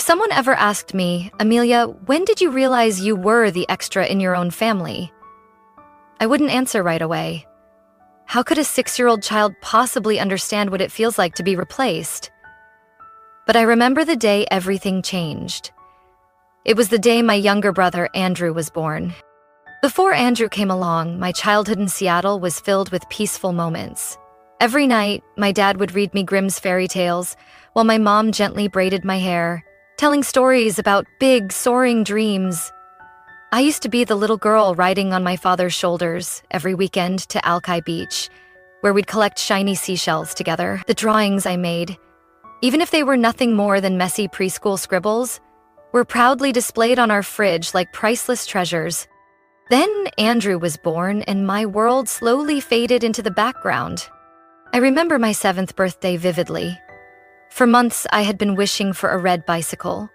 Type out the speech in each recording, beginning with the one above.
If someone ever asked me, Amelia, when did you realize you were the extra in your own family? I wouldn't answer right away. How could a 6-year-old child possibly understand what it feels like to be replaced? But I remember the day everything changed. It was the day my younger brother, Andrew, was born. Before Andrew came along, my childhood in Seattle was filled with peaceful moments. Every night, my dad would read me Grimm's fairy tales, while my mom gently braided my hair, telling stories about big, soaring dreams. I used to be the little girl riding on my father's shoulders every weekend to Alki Beach, where we'd collect shiny seashells together. The drawings I made, even if they were nothing more than messy preschool scribbles, were proudly displayed on our fridge like priceless treasures. Then Andrew was born, and my world slowly faded into the background. I remember my 7th birthday vividly. For months, I had been wishing for a red bicycle.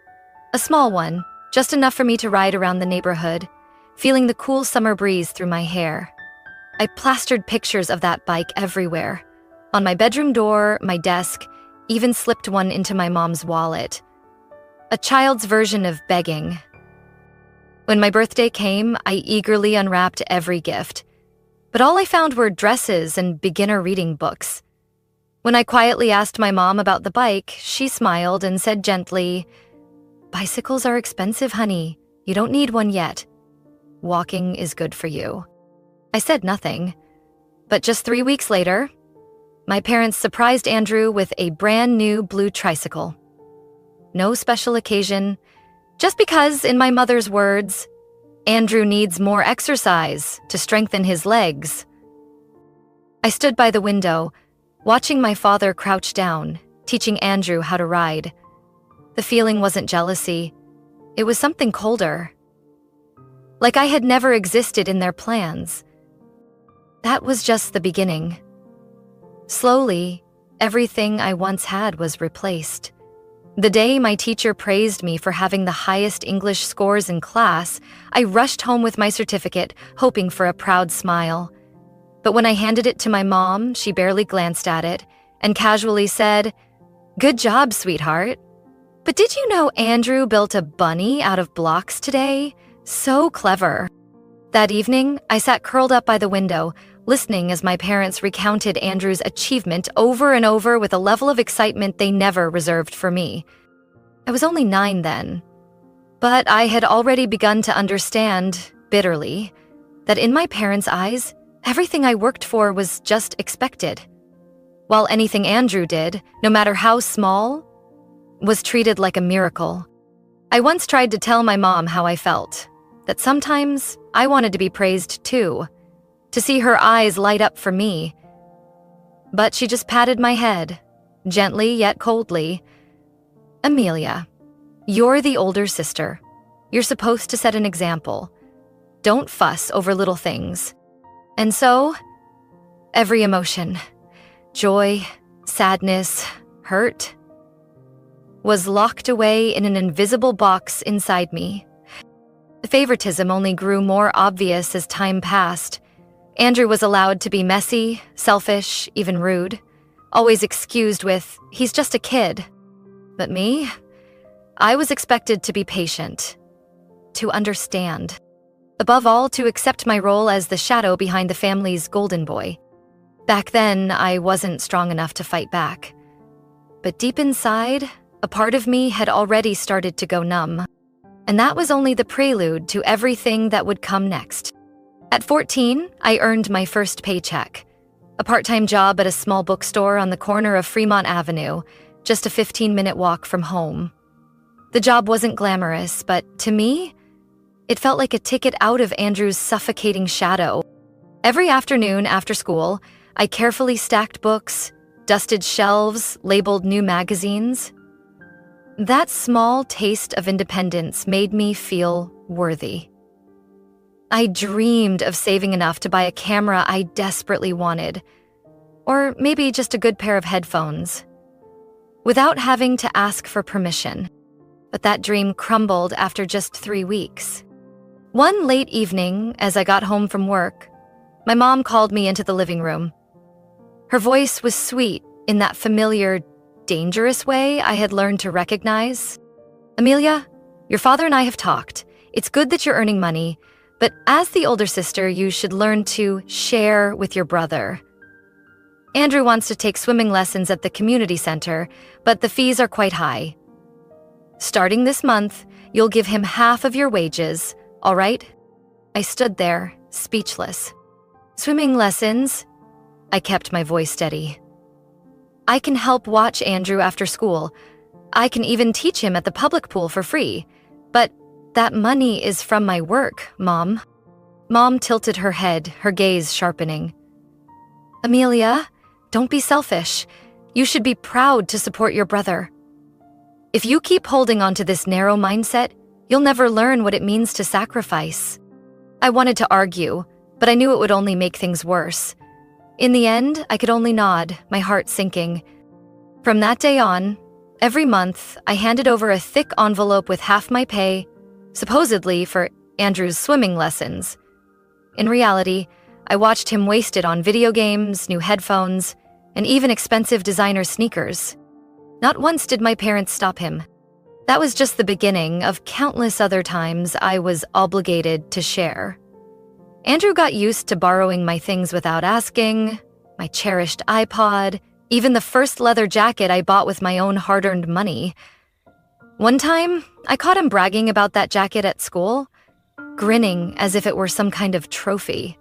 A small one, just enough for me to ride around the neighborhood, feeling the cool summer breeze through my hair. I plastered pictures of that bike everywhere. On my bedroom door, my desk, even slipped one into my mom's wallet. A child's version of begging. When my birthday came, I eagerly unwrapped every gift. But all I found were dresses and beginner reading books. When I quietly asked my mom about the bike, she smiled and said gently, "Bicycles are expensive, honey. You don't need one yet. Walking is good for you." I said nothing. But just 3 weeks later, my parents surprised Andrew with a brand new blue tricycle. No special occasion, just because, in my mother's words, Andrew needs more exercise to strengthen his legs. I stood by the window, watching my father crouch down, teaching Andrew how to ride. The feeling wasn't jealousy. It was something colder. Like I had never existed in their plans. That was just the beginning. Slowly, everything I once had was replaced. The day my teacher praised me for having the highest English scores in class, I rushed home with my certificate, hoping for a proud smile. But when I handed it to my mom, she barely glanced at it and casually said, "Good job, sweetheart. But did you know Andrew built a bunny out of blocks today? So clever." That evening, I sat curled up by the window, listening as my parents recounted Andrew's achievement over and over with a level of excitement they never reserved for me. I was only 9 then, but I had already begun to understand, bitterly, that in my parents' eyes, everything I worked for was just expected, while anything Andrew did, no matter how small, was treated like a miracle. I once tried to tell my mom how I felt, that sometimes I wanted to be praised too, to see her eyes light up for me. But she just patted my head, gently yet coldly. "Amelia, you're the older sister. You're supposed to set an example. Don't fuss over little things." And so, every emotion, joy, sadness, hurt, was locked away in an invisible box inside me. Favoritism only grew more obvious as time passed. Andrew was allowed to be messy, selfish, even rude, always excused with, "He's just a kid." But me? I was expected to be patient, to understand. Above all, to accept my role as the shadow behind the family's golden boy. Back then, I wasn't strong enough to fight back. But deep inside, a part of me had already started to go numb. And that was only the prelude to everything that would come next. At 14, I earned my first paycheck, a part-time job at a small bookstore on the corner of Fremont Avenue, just a 15-minute walk from home. The job wasn't glamorous, but to me, it felt like a ticket out of Andrew's suffocating shadow. Every afternoon after school, I carefully stacked books, dusted shelves, labeled new magazines. That small taste of independence made me feel worthy. I dreamed of saving enough to buy a camera I desperately wanted, or maybe just a good pair of headphones, without having to ask for permission. But that dream crumbled after just 3 weeks. One late evening, as I got home from work, my mom called me into the living room. Her voice was sweet in that familiar, dangerous way I had learned to recognize. Amelia, your father and I have talked. It's good that you're earning money, but as the older sister, you should learn to share with your brother. Andrew wants to take swimming lessons at the community center, but the fees are quite high. Starting this month, you'll give him half of your wages, all right? I stood there, speechless. Swimming lessons? I kept my voice steady. I can help watch Andrew after school. I can even teach him at the public pool for free. But that money is from my work, Mom. Mom tilted her head, her gaze sharpening. Amelia, don't be selfish. You should be proud to support your brother. If you keep holding on to this narrow mindset, you'll never learn what it means to sacrifice. I wanted to argue, but I knew it would only make things worse. In the end, I could only nod, my heart sinking. From that day on, every month, I handed over a thick envelope with half my pay, supposedly for Andrew's swimming lessons. In reality, I watched him waste it on video games, new headphones, and even expensive designer sneakers. Not once did my parents stop him. That was just the beginning of countless other times I was obligated to share. Andrew got used to borrowing my things without asking, my cherished iPod, even the first leather jacket I bought with my own hard-earned money. One time, I caught him bragging about that jacket at school, grinning as if it were some kind of trophy.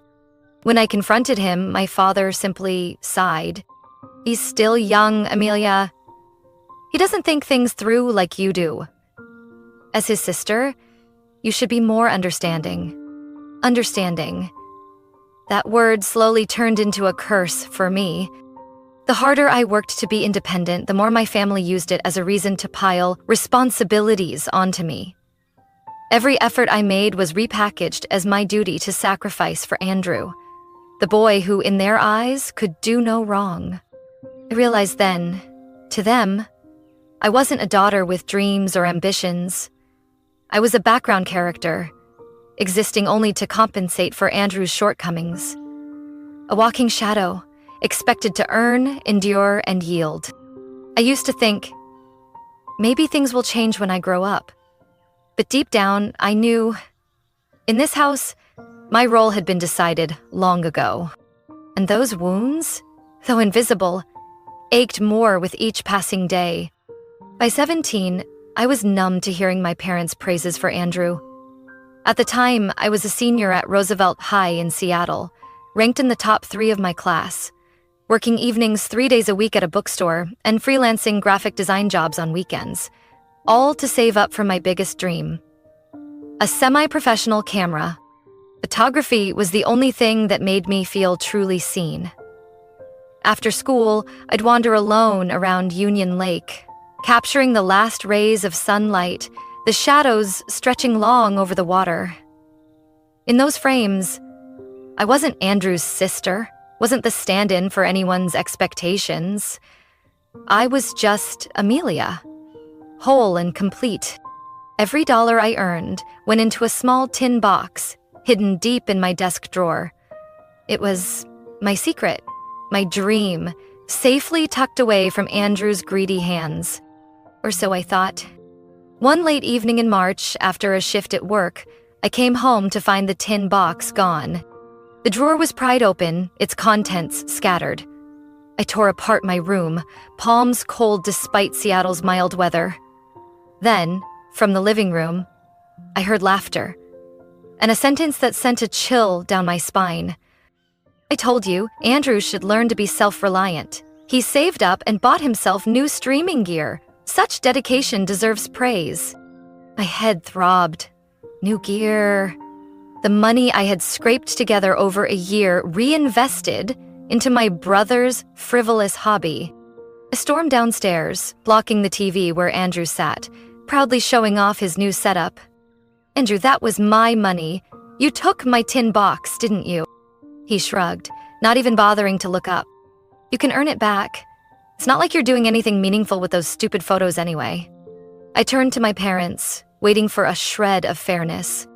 When I confronted him, my father simply sighed. He's still young, Amelia. He doesn't think things through like you do. As his sister, you should be more understanding. Understanding. That word slowly turned into a curse for me. The harder I worked to be independent, the more my family used it as a reason to pile responsibilities onto me. Every effort I made was repackaged as my duty to sacrifice for Andrew, the boy who, in their eyes, could do no wrong. I realized then, to them, I wasn't a daughter with dreams or ambitions. I was a background character, existing only to compensate for Andrew's shortcomings. A walking shadow, expected to earn, endure, and yield. I used to think, maybe things will change when I grow up. But deep down, I knew, in this house, my role had been decided long ago. And those wounds, though invisible, ached more with each passing day. By 17, I was numb to hearing my parents' praises for Andrew. At the time, I was a senior at Roosevelt High in Seattle, ranked in the top 3 of my class, working evenings 3 days a week at a bookstore and freelancing graphic design jobs on weekends, all to save up for my biggest dream. A semi-professional camera. Photography was the only thing that made me feel truly seen. After school, I'd wander alone around Union Lake, capturing the last rays of sunlight, the shadows stretching long over the water. In those frames, I wasn't Andrew's sister, wasn't the stand-in for anyone's expectations. I was just Amelia, whole and complete. Every dollar I earned went into a small tin box, hidden deep in my desk drawer. It was my secret, my dream, safely tucked away from Andrew's greedy hands. Or so I thought. One late evening in March, after a shift at work, I came home to find the tin box gone. The drawer was pried open, its contents scattered. I tore apart my room, palms cold despite Seattle's mild weather. Then, from the living room, I heard laughter, and a sentence that sent a chill down my spine. I told you, Andrew should learn to be self-reliant. He saved up and bought himself new streaming gear. Such dedication deserves praise. My head throbbed. New gear. The money I had scraped together over a year reinvested into my brother's frivolous hobby. I stormed downstairs, blocking the TV where Andrew sat, proudly showing off his new setup. Andrew, that was my money. You took my tin box, didn't you? He shrugged, not even bothering to look up. You can earn it back. It's not like you're doing anything meaningful with those stupid photos anyway. I turned to my parents, waiting for a shred of fairness.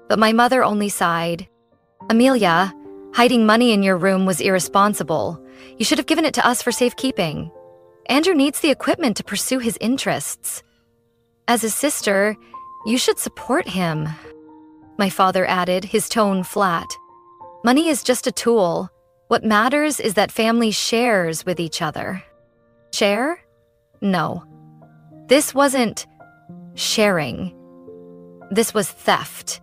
But my mother only sighed. Amelia, hiding money in your room was irresponsible. You should have given it to us for safekeeping. Andrew needs the equipment to pursue his interests. As a sister, you should support him, my father added, his tone flat. Money is just a tool. What matters is that family shares with each other. Share? No. This wasn't sharing. This was theft,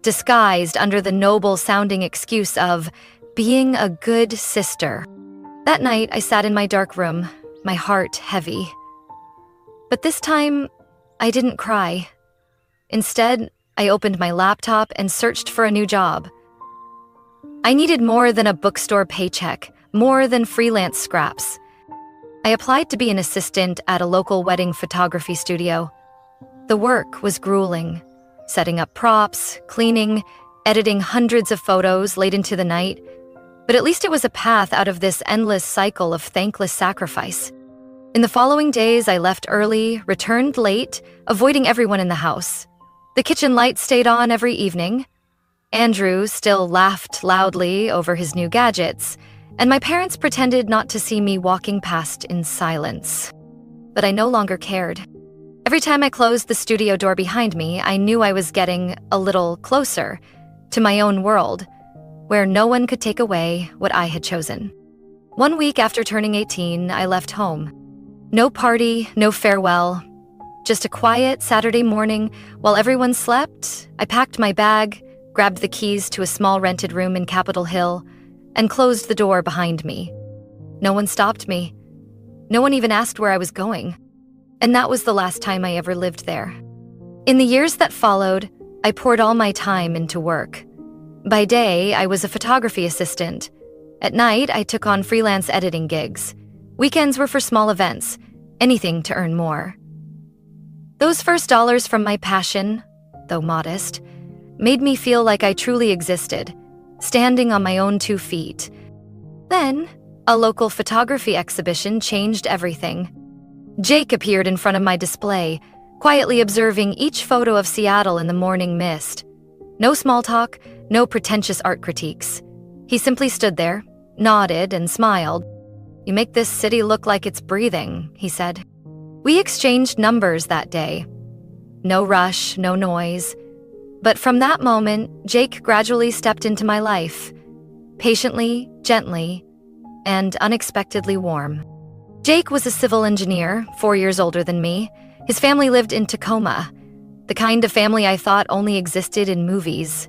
disguised under the noble-sounding excuse of being a good sister. That night, I sat in my dark room, my heart heavy. But this time, I didn't cry. Instead, I opened my laptop and searched for a new job. I needed more than a bookstore paycheck, more than freelance scraps. I applied to be an assistant at a local wedding photography studio. The work was grueling, setting up props, cleaning, editing hundreds of photos late into the night, but at least it was a path out of this endless cycle of thankless sacrifice. In the following days, I left early, returned late, avoiding everyone in the house. The kitchen lights stayed on every evening. Andrew still laughed loudly over his new gadgets, and my parents pretended not to see me walking past in silence. But I no longer cared. Every time I closed the studio door behind me, I knew I was getting a little closer to my own world, where no one could take away what I had chosen. 1 week after turning 18, I left home. No party, no farewell. Just a quiet Saturday morning while everyone slept. I packed my bag, grabbed the keys to a small rented room in Capitol Hill, and closed the door behind me. No one stopped me. No one even asked where I was going. And that was the last time I ever lived there. In the years that followed, I poured all my time into work. By day, I was a photography assistant. At night, I took on freelance editing gigs. Weekends were for small events, anything to earn more. Those first dollars from my passion, though modest, made me feel like I truly existed, standing on my own 2 feet. Then, a local photography exhibition changed everything. Jake appeared in front of my display, quietly observing each photo of Seattle in the morning mist. No small talk, no pretentious art critiques. He simply stood there, nodded, and smiled. "You make this city look like it's breathing," he said. We exchanged numbers that day. No rush, no noise. But from that moment, Jake gradually stepped into my life, patiently, gently, and unexpectedly warm. Jake was a civil engineer, 4 years older than me. His family lived in Tacoma, the kind of family I thought only existed in movies.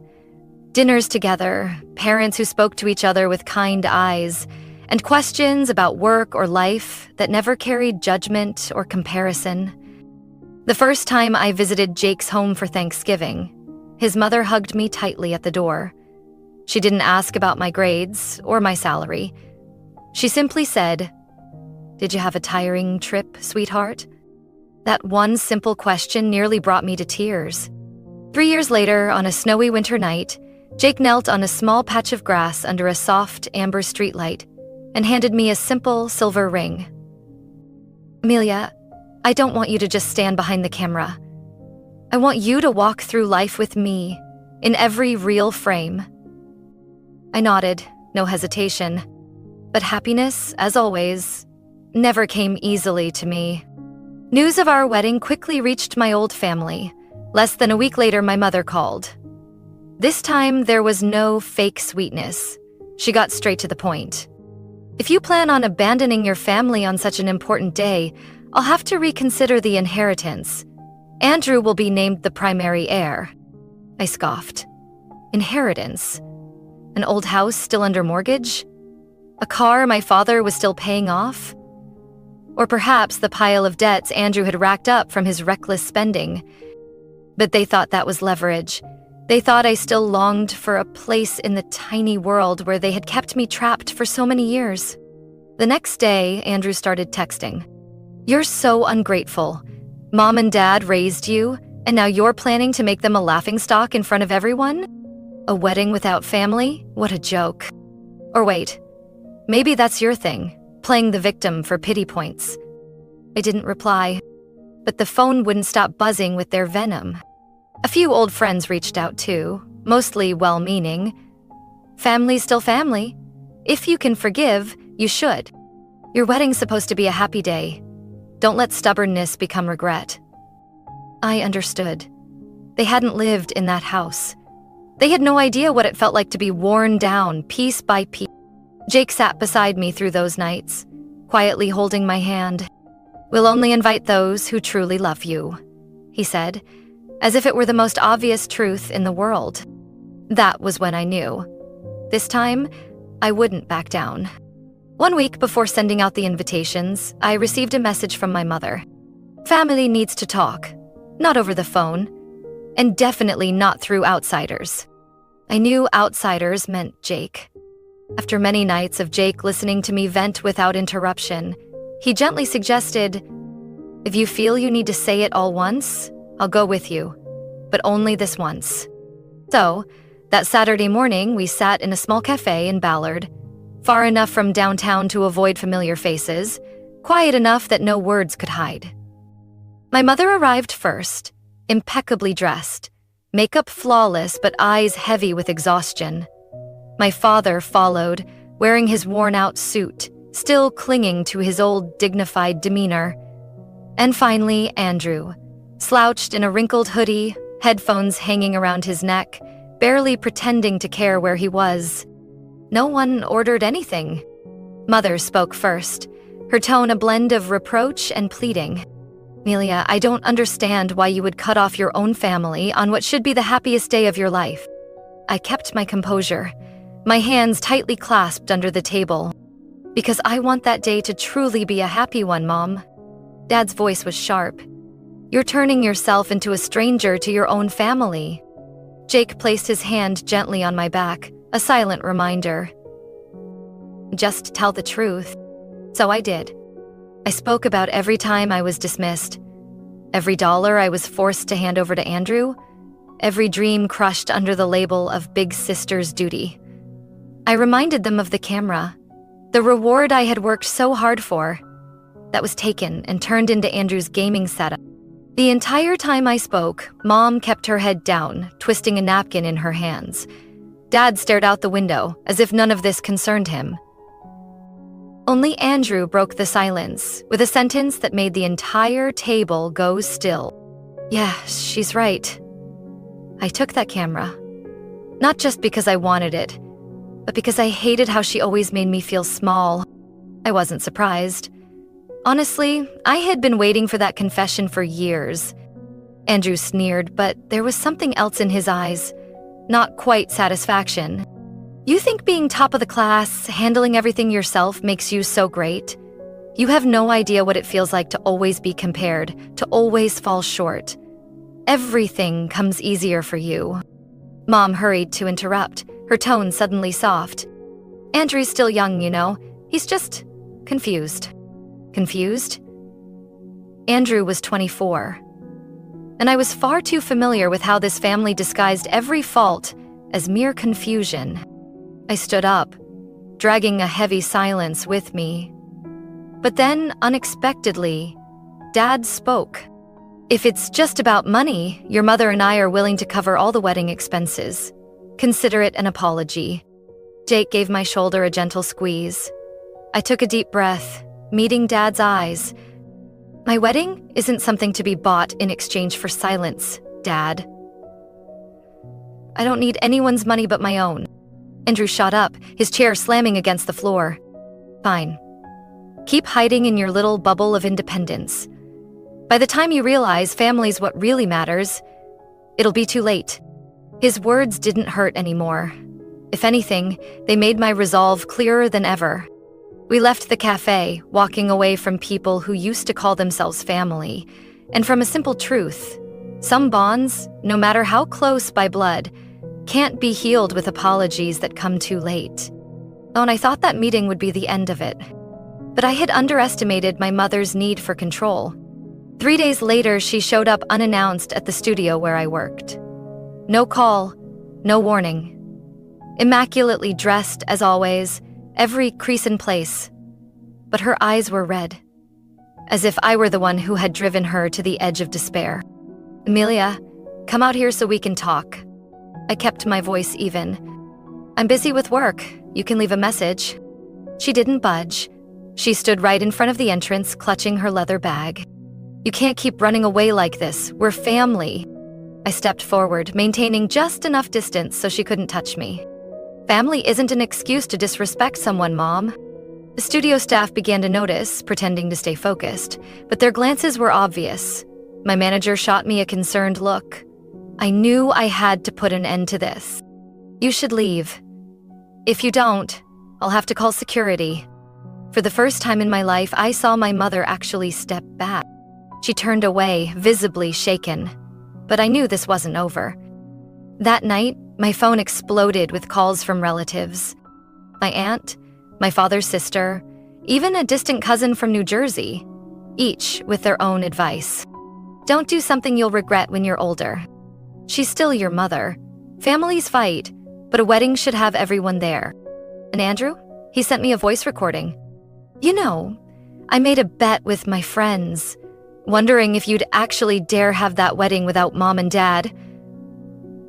Dinners together, parents who spoke to each other with kind eyes, and questions about work or life that never carried judgment or comparison. The first time I visited Jake's home for Thanksgiving, his mother hugged me tightly at the door. She didn't ask about my grades or my salary. She simply said, "Did you have a tiring trip, sweetheart?" That one simple question nearly brought me to tears. 3 years later, on a snowy winter night, Jake knelt on a small patch of grass under a soft amber streetlight and handed me a simple silver ring. "Amelia, I don't want you to just stand behind the camera. I want you to walk through life with me, in every real frame." I nodded, no hesitation. But happiness, as always, never came easily to me. News of our wedding quickly reached my old family. Less than a week later, my mother called. This time, there was no fake sweetness. She got straight to the point. "If you plan on abandoning your family on such an important day, I'll have to reconsider the inheritance. Andrew will be named the primary heir." I scoffed. Inheritance? An old house still under mortgage? A car my father was still paying off? Or perhaps the pile of debts Andrew had racked up from his reckless spending. But they thought that was leverage. They thought I still longed for a place in the tiny world where they had kept me trapped for so many years. The next day, Andrew started texting. "You're so ungrateful. Mom and Dad raised you, and now you're planning to make them a laughingstock in front of everyone? A wedding without family? What a joke." Or wait, maybe that's your thing, playing the victim for pity points. I didn't reply, but the phone wouldn't stop buzzing with their venom. A few old friends reached out too, mostly well-meaning. "Family's still family. If you can forgive, you should. Your wedding's supposed to be a happy day. Don't let stubbornness become regret." I understood. They hadn't lived in that house. They had no idea what it felt like to be worn down piece by piece. Jake sat beside me through those nights, quietly holding my hand. "We'll only invite those who truly love you," he said, as if it were the most obvious truth in the world. That was when I knew. This time, I wouldn't back down. One week before sending out the invitations, I received a message from my mother. "Family needs to talk, not over the phone, and definitely not through outsiders." I knew outsiders meant Jake. After many nights of Jake listening to me vent without interruption, he gently suggested, "If you feel you need to say it all once, I'll go with you, but only this once." So, that Saturday morning, we sat in a small cafe in Ballard, far enough from downtown to avoid familiar faces, quiet enough that no words could hide. My mother arrived first, impeccably dressed, makeup flawless but eyes heavy with exhaustion. My father followed, wearing his worn-out suit, still clinging to his old dignified demeanor. And finally, Andrew, slouched in a wrinkled hoodie, headphones hanging around his neck, barely pretending to care where he was. No one ordered anything. Mother spoke first, her tone a blend of reproach and pleading. "Amelia, I don't understand why you would cut off your own family on what should be the happiest day of your life." I kept my composure, my hands tightly clasped under the table. "Because I want that day to truly be a happy one, Mom." Dad's voice was sharp. "You're turning yourself into a stranger to your own family." Jake placed his hand gently on my back, a silent reminder. "Just tell the truth." So I did. I spoke about every time I was dismissed, every dollar I was forced to hand over to Andrew, every dream crushed under the label of big sister's duty. I reminded them of the camera, the reward I had worked so hard for, that was taken and turned into Andrew's gaming setup. The entire time I spoke, Mom kept her head down, twisting a napkin in her hands. Dad stared out the window, as if none of this concerned him. Only Andrew broke the silence, with a sentence that made the entire table go still. "Yeah, she's right." I took that camera. Not just because I wanted it, but because I hated how she always made me feel small. I wasn't surprised. Honestly, I had been waiting for that confession for years. Andrew sneered, but there was something else in his eyes. Not quite satisfaction. "You think being top of the class, handling everything yourself makes you so great? You have no idea what it feels like to always be compared, to always fall short. Everything comes easier for you." Mom hurried to interrupt, her tone suddenly soft. "Andrew's still young, you know. He's just confused." Confused? Andrew was 24. And I was far too familiar with how this family disguised every fault as mere confusion. I stood up, dragging a heavy silence with me. But then, unexpectedly, Dad spoke. "If it's just about money, your mother and I are willing to cover all the wedding expenses. Consider it an apology." Jake gave my shoulder a gentle squeeze. I took a deep breath, meeting Dad's eyes. "My wedding isn't something to be bought in exchange for silence, Dad. I don't need anyone's money but my own." Andrew shot up, his chair slamming against the floor. "Fine. Keep hiding in your little bubble of independence. By the time you realize family's what really matters, it'll be too late." His words didn't hurt anymore. If anything, they made my resolve clearer than ever. We left the cafe, walking away from people who used to call themselves family, and from a simple truth. Some bonds, no matter how close by blood, can't be healed with apologies that come too late. Oh, and I thought that meeting would be the end of it. But I had underestimated my mother's need for control. 3 days later, she showed up unannounced at the studio where I worked. No call, no warning. Immaculately dressed as always, every crease in place. But her eyes were red, as if I were the one who had driven her to the edge of despair. "Amelia, come out here so we can talk." I kept my voice even. "I'm busy with work. You can leave a message." She didn't budge. She stood right in front of the entrance, clutching her leather bag. "You can't keep running away like this. We're family." I stepped forward, maintaining just enough distance so she couldn't touch me. "Family isn't an excuse to disrespect someone, Mom." The studio staff began to notice, pretending to stay focused, but their glances were obvious. My manager shot me a concerned look. I knew I had to put an end to this. "You should leave. If you don't, I'll have to call security." For the first time in my life, I saw my mother actually step back. She turned away, visibly shaken. But I knew this wasn't over. That night, my phone exploded with calls from relatives. My aunt, my father's sister, even a distant cousin from New Jersey, each with their own advice. "Don't do something you'll regret when you're older. She's still your mother. Families fight, but a wedding should have everyone there." And Andrew? He sent me a voice recording. "You know, I made a bet with my friends, wondering if you'd actually dare have that wedding without Mom and Dad.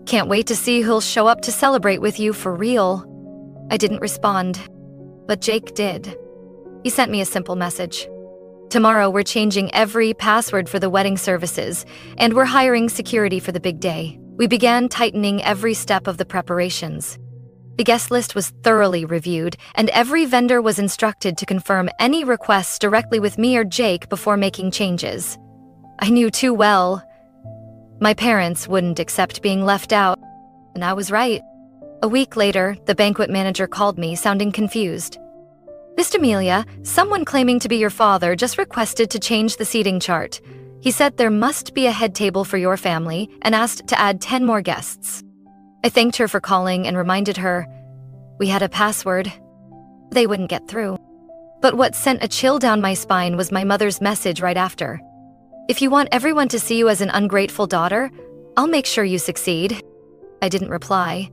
Can't wait to see who'll show up to celebrate with you for real." I didn't respond, but Jake did. He sent me a simple message. "Tomorrow we're changing every password for the wedding services, and we're hiring security for the big day." We began tightening every step of the preparations. The guest list was thoroughly reviewed, and every vendor was instructed to confirm any requests directly with me or Jake before making changes. I knew too well. My parents wouldn't accept being left out, and I was right. A week later, the banquet manager called me, sounding confused. "Miss Amelia, someone claiming to be your father just requested to change the seating chart. He said there must be a head table for your family and asked to add 10 more guests." I thanked her for calling and reminded her we had a password. They wouldn't get through. But what sent a chill down my spine was my mother's message right after. "If you want everyone to see you as an ungrateful daughter, I'll make sure you succeed." I didn't reply.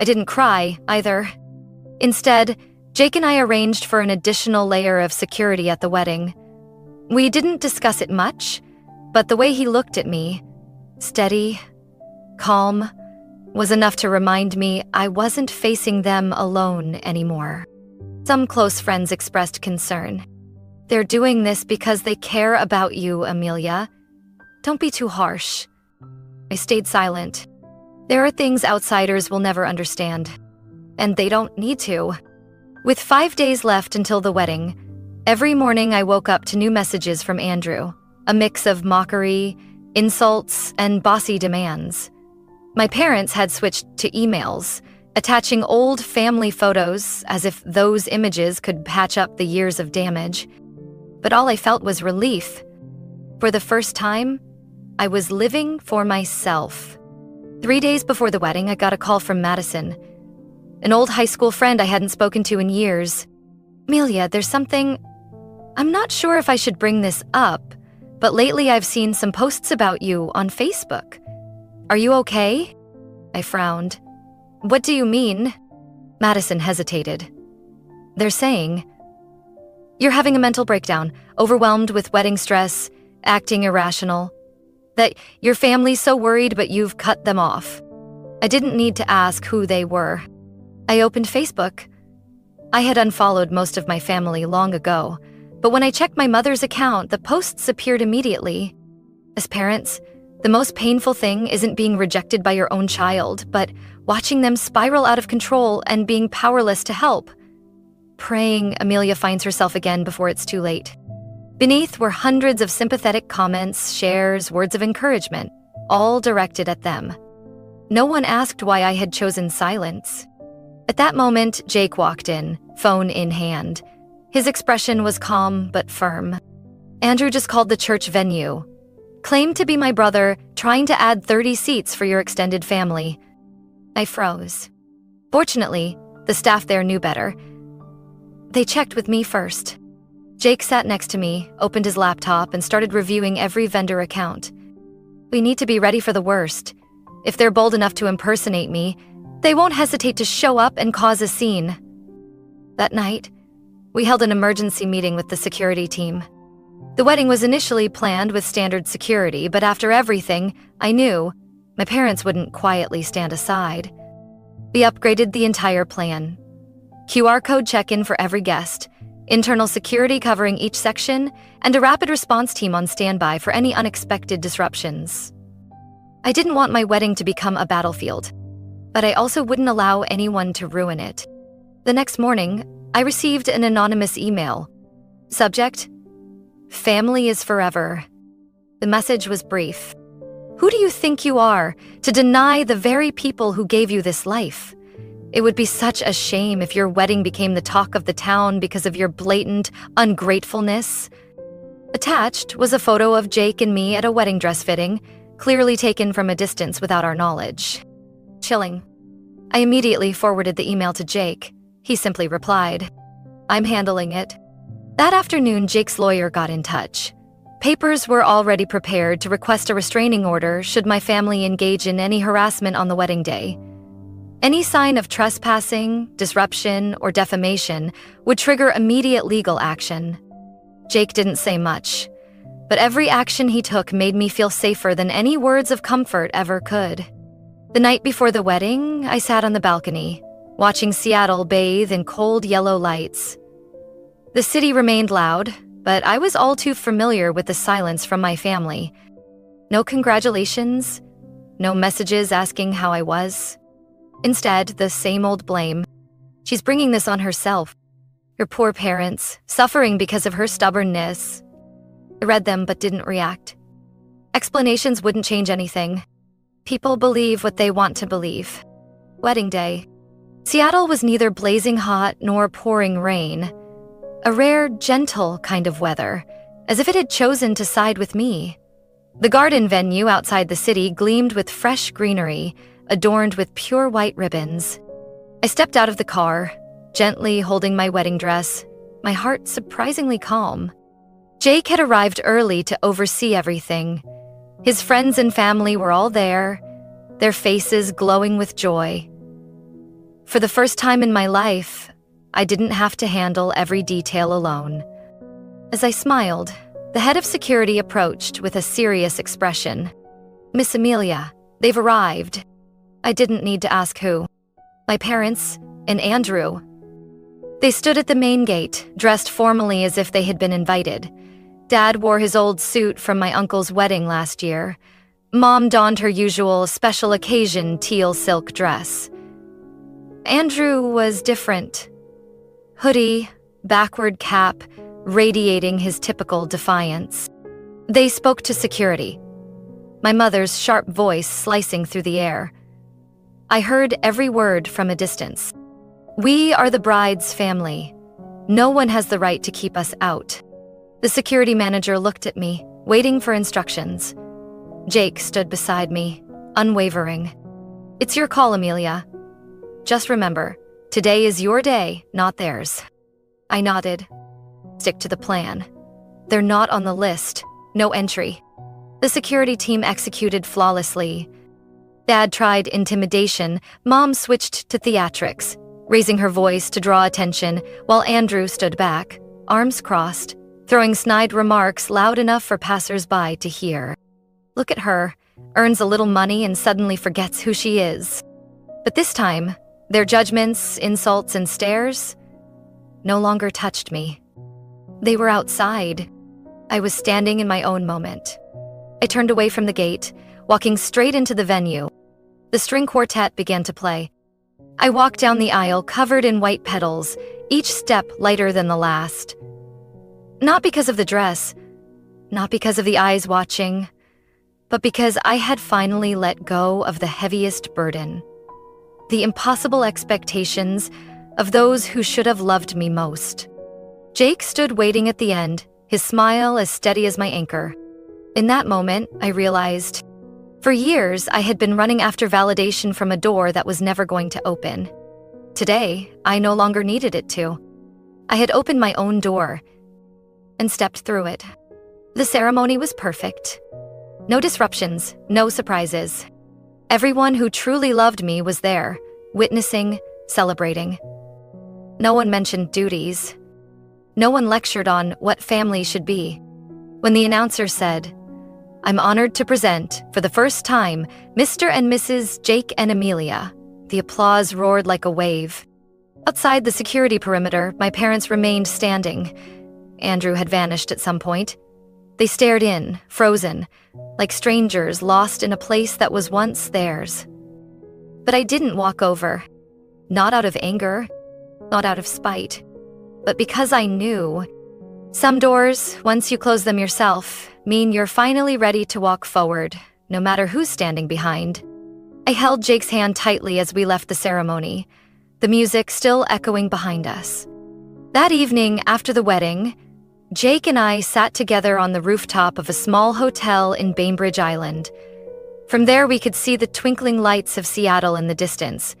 I didn't cry, either. Instead, Jake and I arranged for an additional layer of security at the wedding. We didn't discuss it much, but the way he looked at me, steady, calm, was enough to remind me I wasn't facing them alone anymore. Some close friends expressed concern. "They're doing this because they care about you, Amelia. Don't be too harsh." I stayed silent. There are things outsiders will never understand, and they don't need to. With 5 days left until the wedding, every morning I woke up to new messages from Andrew, a mix of mockery, insults, and bossy demands. My parents had switched to emails, attaching old family photos as if those images could patch up the years of damage. But all I felt was relief. For the first time, I was living for myself. 3 days before the wedding, I got a call from Madison, an old high school friend I hadn't spoken to in years. "Amelia, there's something... I'm not sure if I should bring this up, but lately I've seen some posts about you on Facebook. Are you okay?" I frowned. "What do you mean?" Madison hesitated. "They're saying you're having a mental breakdown, overwhelmed with wedding stress, acting irrational. That your family's so worried but you've cut them off." I didn't need to ask who they were. I opened Facebook. I had unfollowed most of my family long ago, but when I checked my mother's account, the posts appeared immediately. As parents, the most painful thing isn't being rejected by your own child, but watching them spiral out of control and being powerless to help. Praying Amelia finds herself again before it's too late. Beneath were hundreds of sympathetic comments, shares, words of encouragement, all directed at them. No one asked why I had chosen silence. At that moment, Jake walked in, phone in hand. His expression was calm but firm. "Andrew just called the church venue. Claimed to be my brother, trying to add 30 seats for your extended family." I froze. Fortunately, the staff there knew better. They checked with me first. Jake sat next to me, opened his laptop, and started reviewing every vendor account. "We need to be ready for the worst. If they're bold enough to impersonate me, they won't hesitate to show up and cause a scene." That night, we held an emergency meeting with the security team. The wedding was initially planned with standard security, but after everything, I knew my parents wouldn't quietly stand aside. We upgraded the entire plan. QR code check-in for every guest, internal security covering each section, and a rapid response team on standby for any unexpected disruptions. I didn't want my wedding to become a battlefield, but I also wouldn't allow anyone to ruin it. The next morning, I received an anonymous email. Subject: Family is forever. The message was brief. Who do you think you are to deny the very people who gave you this life? It would be such a shame if your wedding became the talk of the town because of your blatant ungratefulness. Attached was a photo of Jake and me at a wedding dress fitting, clearly taken from a distance without our knowledge. Chilling. I immediately forwarded the email to Jake. He simply replied, "I'm handling it." That afternoon, Jake's lawyer got in touch. Papers were already prepared to request a restraining order should my family engage in any harassment on the wedding day. Any sign of trespassing, disruption, or defamation would trigger immediate legal action. Jake didn't say much, but every action he took made me feel safer than any words of comfort ever could. The night before the wedding, I sat on the balcony, watching Seattle bathe in cold yellow lights. The city remained loud, but I was all too familiar with the silence from my family. No congratulations, no messages asking how I was. Instead, the same old blame. She's bringing this on herself. Your poor parents, suffering because of her stubbornness. I read them but didn't react. Explanations wouldn't change anything. People believe what they want to believe. Wedding day. Seattle was neither blazing hot nor pouring rain. A rare, gentle kind of weather, as if it had chosen to side with me. The garden venue outside the city gleamed with fresh greenery, adorned with pure white ribbons. I stepped out of the car, gently holding my wedding dress, my heart surprisingly calm. Jake had arrived early to oversee everything. His friends and family were all there, their faces glowing with joy. For the first time in my life, I didn't have to handle every detail alone. As I smiled, the head of security approached with a serious expression. "Miss Amelia, they've arrived." I didn't need to ask who. My parents and Andrew. They stood at the main gate, dressed formally as if they had been invited. Dad wore his old suit from my uncle's wedding last year. Mom donned her usual special occasion teal silk dress. Andrew was different. Hoodie, backward cap, radiating his typical defiance. They spoke to security, my mother's sharp voice slicing through the air. I heard every word from a distance. "We are the bride's family. No one has the right to keep us out." The security manager looked at me, waiting for instructions. Jake stood beside me, unwavering. "It's your call, Amelia. Just remember, today is your day, not theirs." I nodded. "Stick to the plan. They're not on the list. No entry." The security team executed flawlessly. Dad tried intimidation, Mom switched to theatrics, raising her voice to draw attention, while Andrew stood back, arms crossed, throwing snide remarks loud enough for passers-by to hear. Look at her, earns a little money and suddenly forgets who she is. But this time, their judgments, insults, and stares no longer touched me. They were outside. I was standing in my own moment. I turned away from the gate, walking straight into the venue. The string quartet began to play. I walked down the aisle covered in white petals, each step lighter than the last. Not because of the dress, not because of the eyes watching, but because I had finally let go of the heaviest burden. The impossible expectations of those who should have loved me most. Jake stood waiting at the end, his smile as steady as my anchor. In that moment, I realized, for years I had been running after validation from a door that was never going to open. Today, I no longer needed it to. I had opened my own door and stepped through it. The ceremony was perfect. No disruptions, no surprises. Everyone who truly loved me was there, witnessing, celebrating. No one mentioned duties. No one lectured on what family should be. When the announcer said, "I'm honored to present, for the first time, Mr. and Mrs. Jake and Amelia," the applause roared like a wave. Outside the security perimeter, my parents remained standing. Andrew had vanished at some point. They stared in, frozen, like strangers lost in a place that was once theirs. But I didn't walk over. Not out of anger, not out of spite, but because I knew. Some doors, once you close them yourself, mean you're finally ready to walk forward, no matter who's standing behind. I held Jake's hand tightly as we left the ceremony, the music still echoing behind us. That evening, after the wedding, Jake and I sat together on the rooftop of a small hotel in Bainbridge Island. From there, we could see the twinkling lights of Seattle in the distance.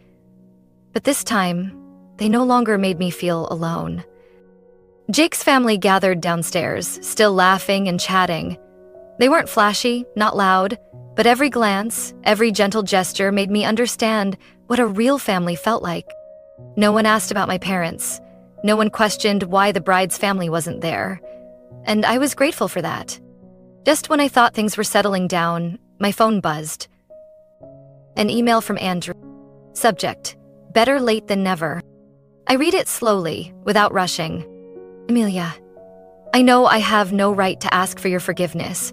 But this time, they no longer made me feel alone. Jake's family gathered downstairs, still laughing and chatting. They weren't flashy, not loud, but every glance, every gentle gesture made me understand what a real family felt like. No one asked about my parents. No one questioned why the bride's family wasn't there. And I was grateful for that. Just when I thought things were settling down, my phone buzzed. An email from Andrew. Subject: better late than never. I read it slowly, without rushing. Amelia, I know I have no right to ask for your forgiveness.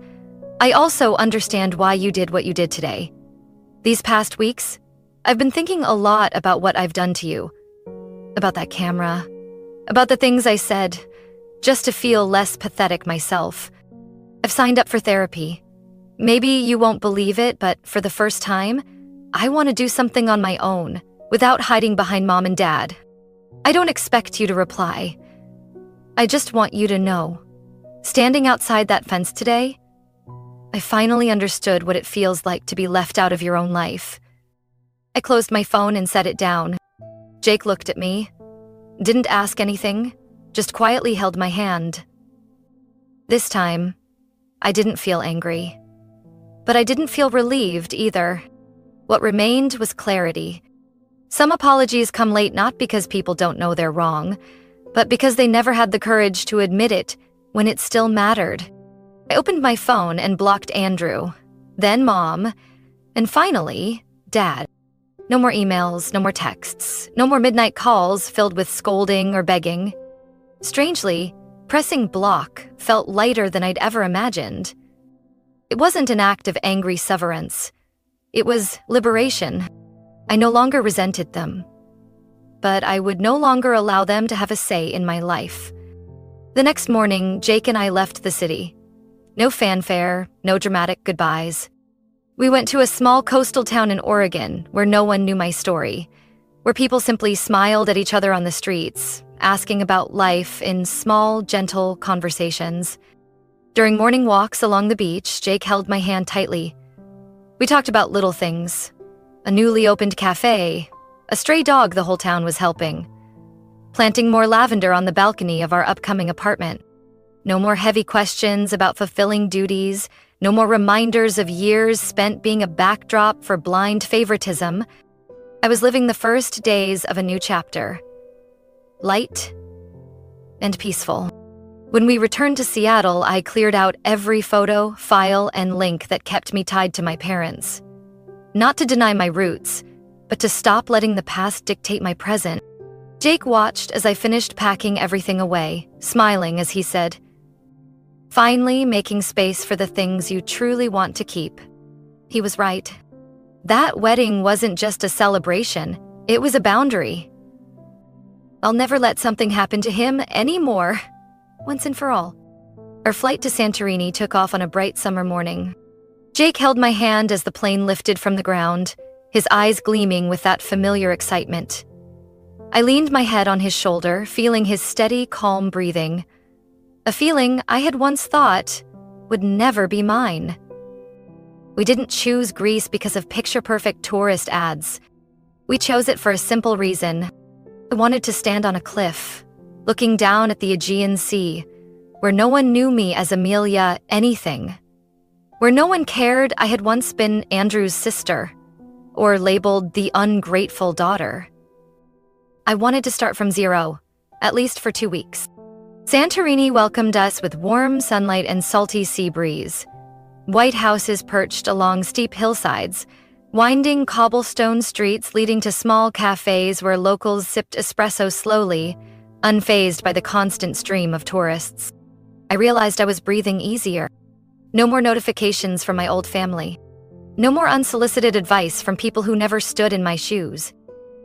I also understand why you did what you did today. These past weeks, I've been thinking a lot about what I've done to you. About that camera. About the things I said, just to feel less pathetic myself. I've signed up for therapy. Maybe you won't believe it, but for the first time, I want to do something on my own, without hiding behind Mom and Dad. I don't expect you to reply. I just want you to know. Standing outside that fence today, I finally understood what it feels like to be left out of your own life. I closed my phone and set it down. Jake looked at me, didn't ask anything, just quietly held my hand. This time, I didn't feel angry. But I didn't feel relieved either. What remained was clarity. Some apologies come late not because people don't know they're wrong, but because they never had the courage to admit it when it still mattered. I opened my phone and blocked Andrew, then Mom, and finally, Dad. No more emails, no more texts, no more midnight calls filled with scolding or begging. Strangely, pressing block felt lighter than I'd ever imagined. It wasn't an act of angry severance. It was liberation. I no longer resented them. But I would no longer allow them to have a say in my life. The next morning, Jake and I left the city. No fanfare, no dramatic goodbyes. We went to a small coastal town in Oregon where no one knew my story, where people simply smiled at each other on the streets, asking about life in small, gentle conversations. During morning walks along the beach, Jake held my hand tightly. We talked about little things. A newly opened cafe, a stray dog the whole town was helping, planting more lavender on the balcony of our upcoming apartment. No more heavy questions about fulfilling duties, no more reminders of years spent being a backdrop for blind favoritism. I was living the first days of a new chapter. Light and peaceful. When we returned to Seattle, I cleared out every photo, file, and link that kept me tied to my parents. Not to deny my roots, but to stop letting the past dictate my present. Jake watched as I finished packing everything away, smiling as he said, "Finally making space for the things you truly want to keep." He was right. That wedding wasn't just a celebration, it was a boundary. I'll never let something happen to him anymore, once and for all. Our flight to Santorini took off on a bright summer morning. Jake held my hand as the plane lifted from the ground, his eyes gleaming with that familiar excitement. I leaned my head on his shoulder, feeling his steady, calm breathing. A feeling I had once thought would never be mine. We didn't choose Greece because of picture-perfect tourist ads. We chose it for a simple reason. I wanted to stand on a cliff, looking down at the Aegean Sea, where no one knew me as Amelia anything. Where no one cared I had once been Andrew's sister, or labeled the ungrateful daughter. I wanted to start from zero, at least for 2 weeks. Santorini welcomed us with warm sunlight and salty sea breeze. White houses perched along steep hillsides, Winding cobblestone streets leading to small cafes where locals sipped espresso slowly, unfazed by the constant stream of tourists. I realized I was breathing easier. No more notifications from my old family. No more unsolicited advice from people who never stood in my shoes.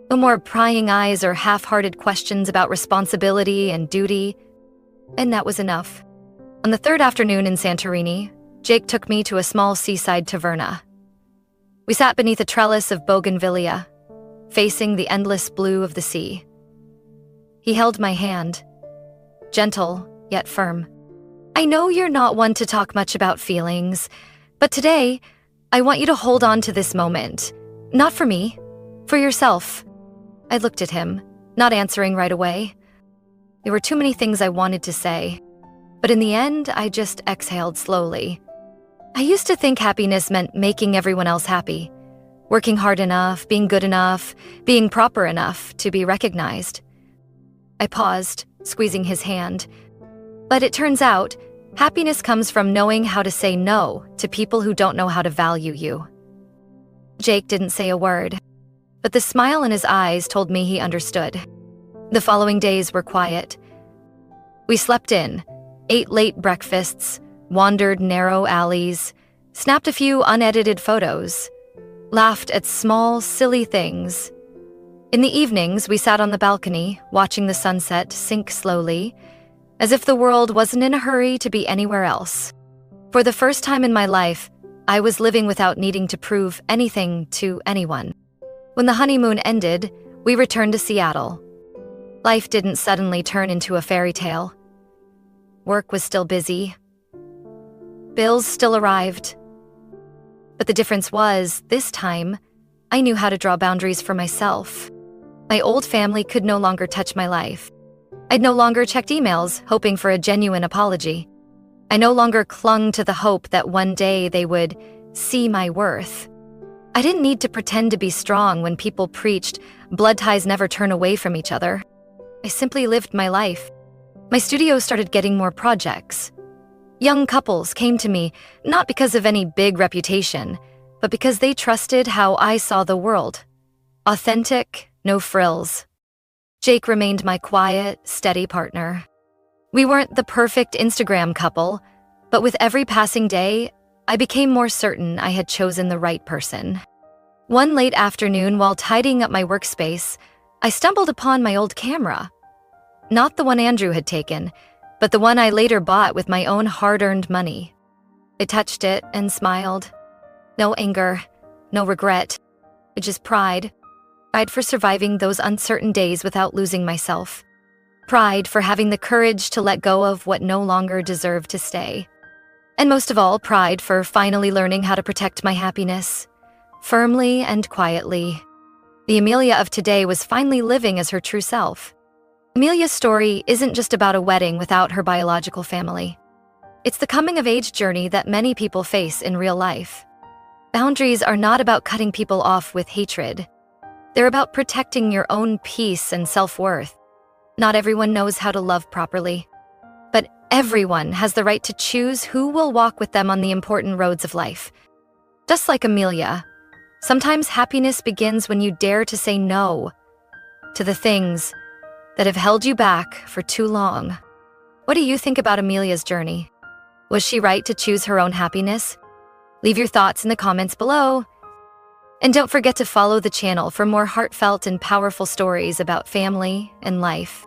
No more prying eyes or half-hearted questions about responsibility and duty. And that was enough. On the third afternoon in Santorini, Jake took me to a small seaside taverna. We sat beneath a trellis of bougainvillea, facing the endless blue of the sea. He held my hand, gentle yet firm. I know you're not one to talk much about feelings, but today, I want you to hold on to this moment. Not for me, for yourself. I looked at him, not answering right away. There were too many things I wanted to say, but in the end, I just exhaled slowly. I used to think happiness meant making everyone else happy, working hard enough, being good enough, being proper enough to be recognized. I paused, squeezing his hand. But it turns out, happiness comes from knowing how to say no to people who don't know how to value you. Jake didn't say a word, but the smile in his eyes told me he understood. The following days were quiet. We slept in, ate late breakfasts, wandered narrow alleys, snapped a few unedited photos, laughed at small, silly things. In the evenings, we sat on the balcony, watching the sunset sink slowly, as if the world wasn't in a hurry to be anywhere else. For the first time in my life, I was living without needing to prove anything to anyone. When the honeymoon ended, we returned to Seattle. Life didn't suddenly turn into a fairy tale. Work was still busy. Bills still arrived. But the difference was, this time, I knew how to draw boundaries for myself. My old family could no longer touch my life. I'd no longer checked emails, hoping for a genuine apology. I no longer clung to the hope that one day they would see my worth. I didn't need to pretend to be strong when people preached blood ties never turn away from each other. I simply lived my life. My studio started getting more projects. Young couples came to me not because of any big reputation, but because they trusted how I saw the world. Authentic, no frills. Jake remained my quiet, steady partner. We weren't the perfect Instagram couple, but with every passing day, I became more certain I had chosen the right person. One late afternoon, while tidying up my workspace, I stumbled upon my old camera. Not the one Andrew had taken, but the one I later bought with my own hard-earned money. I touched it and smiled. No anger, no regret, just pride. Pride for surviving those uncertain days without losing myself. Pride for having the courage to let go of what no longer deserved to stay. And most of all, pride for finally learning how to protect my happiness, firmly and quietly. The Amelia of today was finally living as her true self. Amelia's story isn't just about a wedding without her biological family. It's the coming-of-age journey that many people face in real life. Boundaries are not about cutting people off with hatred. They're about protecting your own peace and self-worth. Not everyone knows how to love properly, but everyone has the right to choose who will walk with them on the important roads of life. Just like Amelia, sometimes happiness begins when you dare to say no to the things that have held you back for too long. What do you think about Amelia's journey? Was she right to choose her own happiness? Leave your thoughts in the comments below. And don't forget to follow the channel for more heartfelt and powerful stories about family and life.